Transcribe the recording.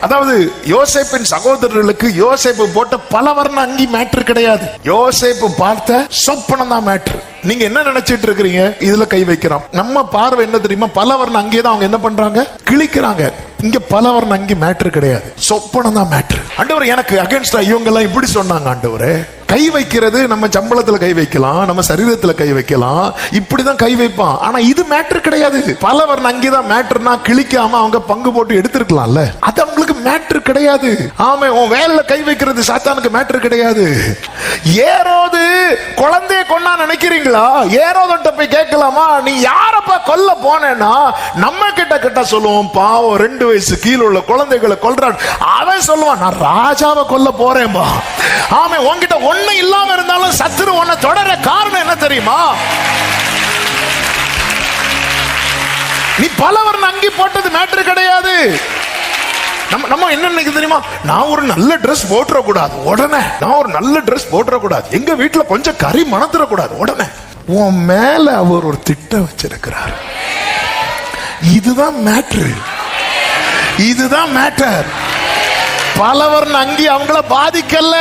அதாவது யோசேப்பின் சகோதரர்களுக்கு யோசேப்பு போட்ட பல வர்ண அங்கி மேட்ரு கிடையாது. யோசேப்பு பார்த்த சொப்பனம் தான் மேட்ரு. நீங்க என்ன நினைச்சிட்டு இருக்கிறீங்க? இதுல கை வைக்கிறோம். நம்ம பார்வை என்ன தெரியுமா? பல வர்ண அங்கே தான் அவங்க என்ன பண்றாங்க? கிழிக்கிறாங்க. இங்க பல வர்ண அங்கி மேட்ரு கிடையாது, சொப்பனம் தான் மேட்ரு. ஆண்டவர் எனக்கு அகைன்ஸ்டா இவங்க எல்லாம் இப்படி சொன்னாங்க. ஆண்டவரே, கை வைக்கிறது நம்ம சம்பளத்துல கை வைக்கலாம், நம்ம சரீரத்துல கை வைக்கலாம், இப்படிதான் கை வைப்பான். ஆனா இது மேட்ரு கிடையாது. பலவர் அங்கேதான் மேட்ருனா கிழிக்காம அவங்க பங்கு போட்டு எடுத்திருக்கலாம்ல. அது அவங்களுக்கு மேட்ரு கிடையாது. ஆமா, உன் வேலையில கை வைக்கிறது சாத்தானுக்கு மேட்ரு கிடையாது. ஏரோது குழந்தைய கொன்னா நினைக்கிறீங்களா? ஏரோதட்ட போய் கேட்கலாமா, நீ யாரப்பா கொல்ல போனேன்னா? நம்ம கிட்ட சொல்லுவோம், பாவம் 2 வயசு கீழே உள்ள குழந்தைகளை கொல்றான். அவன் சொல்லுவான், நான் ராஜாவை கொல்ல போறேன்பா. ஆமா, உன்கிட்ட ஒண்ணு இல்லாம இருந்தாலும் சத்துரு உன்னை தொடர காரணம் என்ன தெரியுமா? நீ பலவர் அங்கி போட்டது மேட்ரு கிடையாது. நம்ம என்ன நினைக்க தெரியுமா? நான் ஒரு நல்ல ட்ரெஸ் போட்டுற கூடாது உடனே, நான் ஒரு நல்ல ட்ரெஸ் போட்டுற கூடாது, எங்க வீட்டுல கொஞ்சம் கறி மணத்துற கூடாது உடனே. உன் மேல அவர் ஒரு திட்டம் வச்சிருக்கிறார். இதுதான் மேட்ரு, இதுதான் மேட்டர். பலவர் அங்கி அவங்கள பாதிக்கல.